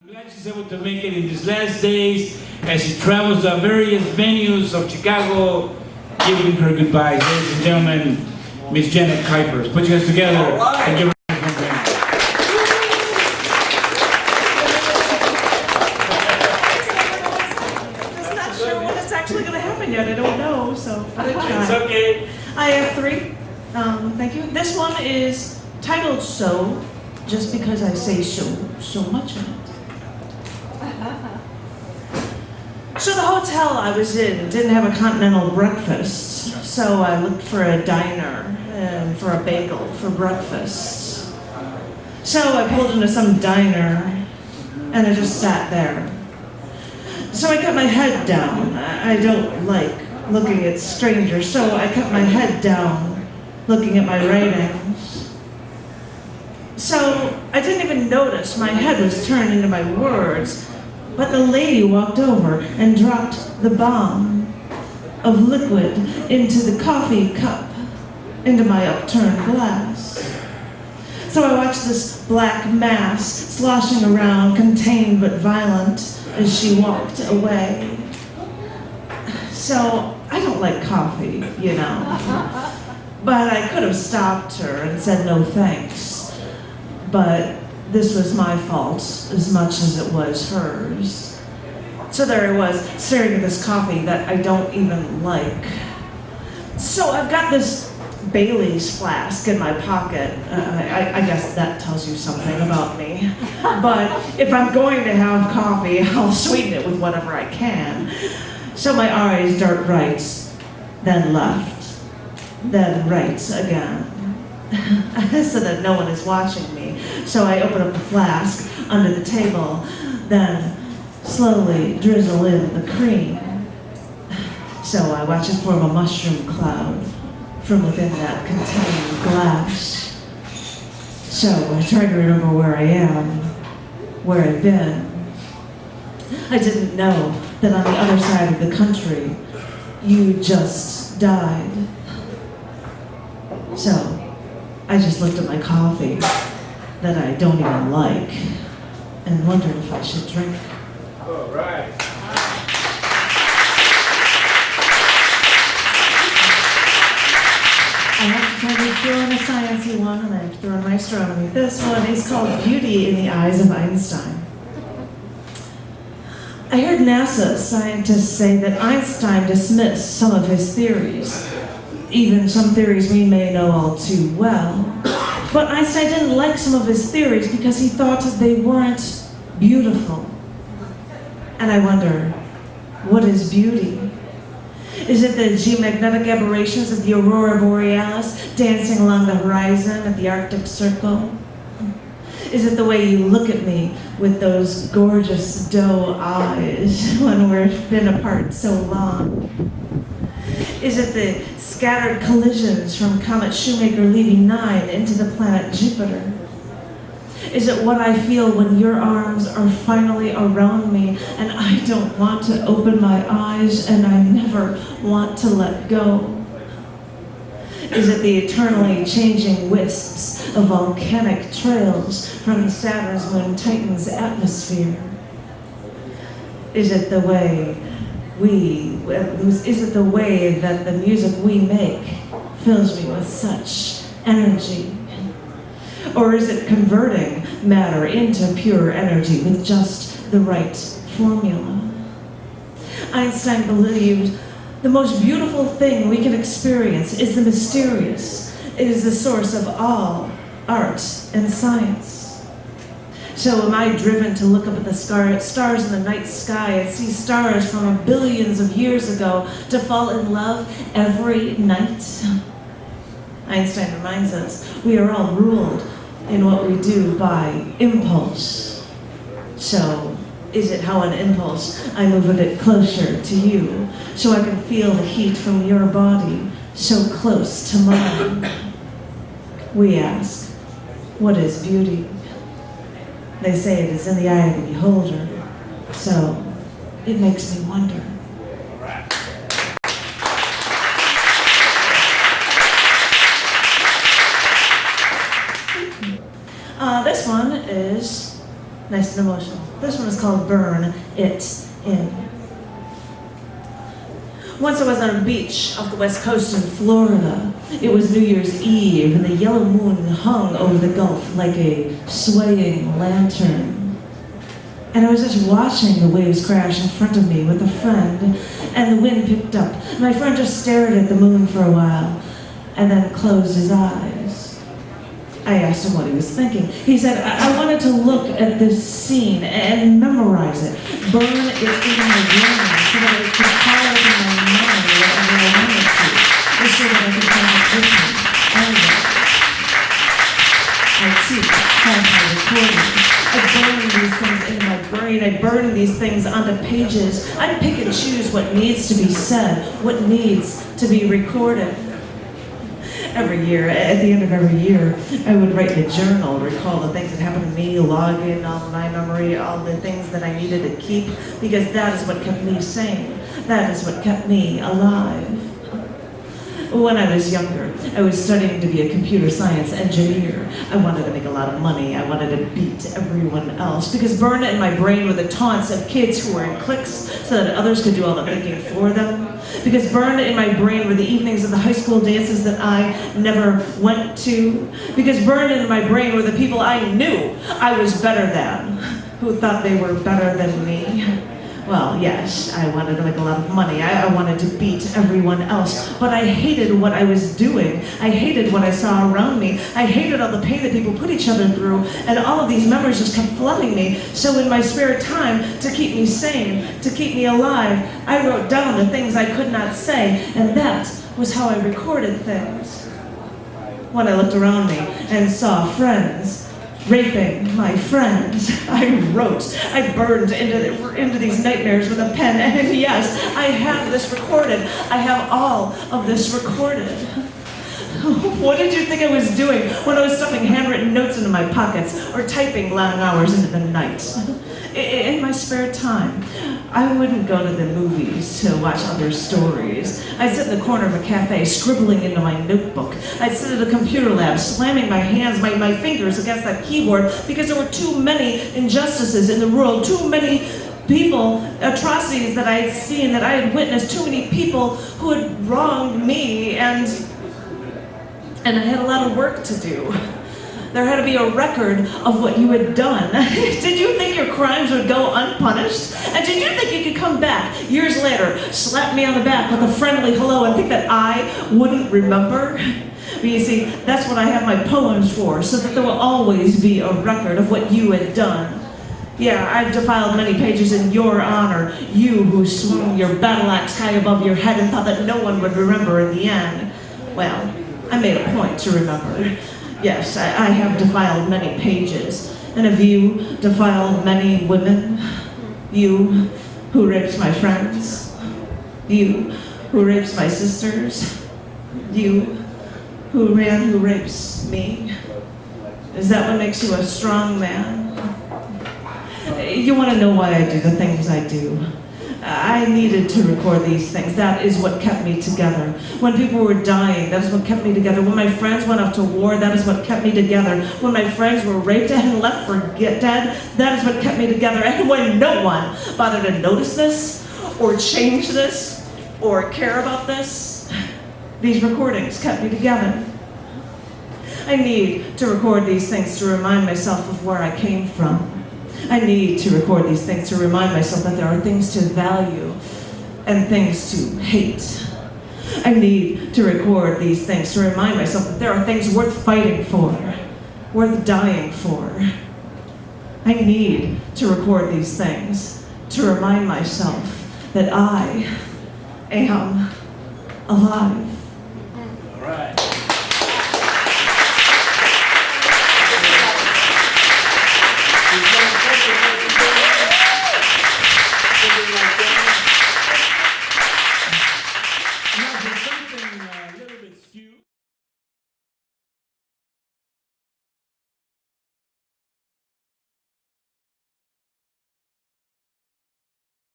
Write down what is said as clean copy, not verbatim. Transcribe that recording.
I'm glad she's able to make it in these last days as she travels to various venues of Chicago, giving her goodbyes. Ladies and gentlemen, Miss Janet Kuypers. Put your hands together and give her a hand. I'm not sure when it's actually going to happen yet. I don't know, so It's okay. I have three. Thank you. This one is titled "So," just because I say so much in it. So the hotel I was in didn't have a continental breakfast, so I looked for a diner for a bagel for breakfast. So I pulled into some diner, and I just sat there. So I kept my head down. I don't like looking at strangers, so I kept my head down, looking at my writings. So I didn't even notice my head was turned into my words. But the lady walked over and dropped the bomb of liquid into the coffee cup, into my upturned glass. So I watched this black mass sloshing around, contained but violent, as she walked away. So I don't like coffee, you know. But I could have stopped her and said no thanks. But this was my fault as much as it was hers. So there I was, staring at this coffee that I don't even like. So I've got this Bailey's flask in my pocket. I guess that tells you something about me. But if I'm going to have coffee, I'll sweeten it with whatever I can. So my eyes dart right, then left, then right again. So that no one is watching me. So I open up the flask under the table, then slowly drizzle in the cream. So I watch it form a mushroom cloud from within that contained glass. So I try to remember where I am, where I've been. I didn't know that on the other side of the country, you just died. So I just looked at my coffee that I don't even like and wondered if I should drink. All right. I have to try to throw in a sciencey one, and I have to throw in my astronomy. This one is called Beauty in the Eyes of Einstein. I heard NASA scientists say that Einstein dismissed some of his theories, even some theories we may know all too well. But Einstein didn't like some of his theories because he thought they weren't beautiful. And I wonder, what is beauty? Is it the geomagnetic aberrations of the aurora borealis dancing along the horizon at the Arctic Circle? Is it the way you look at me with those gorgeous doe eyes when we've been apart so long? Is it the scattered collisions from Comet Shoemaker leaving 9 into the planet Jupiter? Is it what I feel when your arms are finally around me and I don't want to open my eyes and I never want to let go? Is it the eternally changing wisps of volcanic trails from Saturn's moon Titan's atmosphere? Is it the way that the music we make fills me with such energy? Or is it converting matter into pure energy with just the right formula? Einstein believed the most beautiful thing we can experience is the mysterious. It is the source of all art and science. So am I driven to look up at the stars in the night sky and see stars from billions of years ago to fall in love every night? Einstein reminds us we are all ruled in what we do by impulse. So is it how an impulse I move a bit closer to you so I can feel the heat from your body so close to mine? We ask, what is beauty? They say it is in the eye of the beholder, so it makes me wonder. This one is Nice and emotional. This one is called Burn It In. Once I was on a beach off the west coast in Florida. It was New Year's Eve, and the yellow moon hung over the Gulf like a swaying lantern. And I was just watching the waves crash in front of me with a friend, and the wind picked up. My friend just stared at the moon for a while, and then closed his eyes. I asked him what he was thinking. He said, I wanted to look at this scene and memorize it, burn it into my brain so that it could call up in my mind whatever I wanted to, just so that I could find it with me. I teach, have my recordings. I burn these things into my brain. I burn these things onto pages. I pick and choose what needs to be said, what needs to be recorded. Every year, at the end of every year, I would write in a journal, recall the things that happened to me, log in all my memory, all the things that I needed to keep, because that is what kept me sane. That is what kept me alive. When I was younger, I was studying to be a computer science engineer. I wanted to make a lot of money. I wanted to beat everyone else, because burned in my brain were the taunts of kids who were in cliques so that others could do all the thinking for them. Because burned in my brain were the evenings of the high school dances that I never went to. Because burned in my brain were the people I knew I was better than, who thought they were better than me. Well, yes, I wanted to make a lot of money. I wanted to beat everyone else. But I hated what I was doing. I hated what I saw around me. I hated all the pain that people put each other through. And all of these memories just kept flooding me. So in my spare time, to keep me sane, to keep me alive, I wrote down the things I could not say. And that was how I recorded things. When I looked around me and saw friends raping my friends, I wrote. I burned into these nightmares with a pen, and yes, I have this recorded. I have all of this recorded. What did you think I was doing when I was stuffing handwritten notes into my pockets or typing long hours into the night? In my spare time, I wouldn't go to the movies to watch other stories. I'd sit in the corner of a cafe, scribbling into my notebook. I'd sit at a computer lab, slamming my hands, my fingers against that keyboard, because there were too many injustices in the world, too many people, atrocities that I had seen, that I had witnessed, too many people who had wronged me, and I had a lot of work to do. There had to be a record of what you had done. Did you think your crimes would go unpunished? And did you think you could come back years later, slap me on the back with a friendly hello, and think that I wouldn't remember? But you see, that's what I have my poems for, so that there will always be a record of what you had done. Yeah, I've defiled many pages in your honor, you who swung your battle axe high above your head and thought that no one would remember in the end. Well, I made a point to remember. Yes, I have defiled many pages. And have you defiled many women? You who raped my friends? You who rapes my sisters? You who rapes me? Is that what makes you a strong man? You want to know why I do the things I do? I needed to record these things. That is what kept me together. When people were dying, that is what kept me together. When my friends went off to war, that is what kept me together. When my friends were raped and left for dead, that is what kept me together. And when no one bothered to notice this, or change this, or care about this, these recordings kept me together. I need to record these things to remind myself of where I came from. I need to record these things to remind myself that there are things to value and things to hate. I need to record these things to remind myself that there are things worth fighting for, worth dying for. I need to record these things to remind myself that I am alive. All right.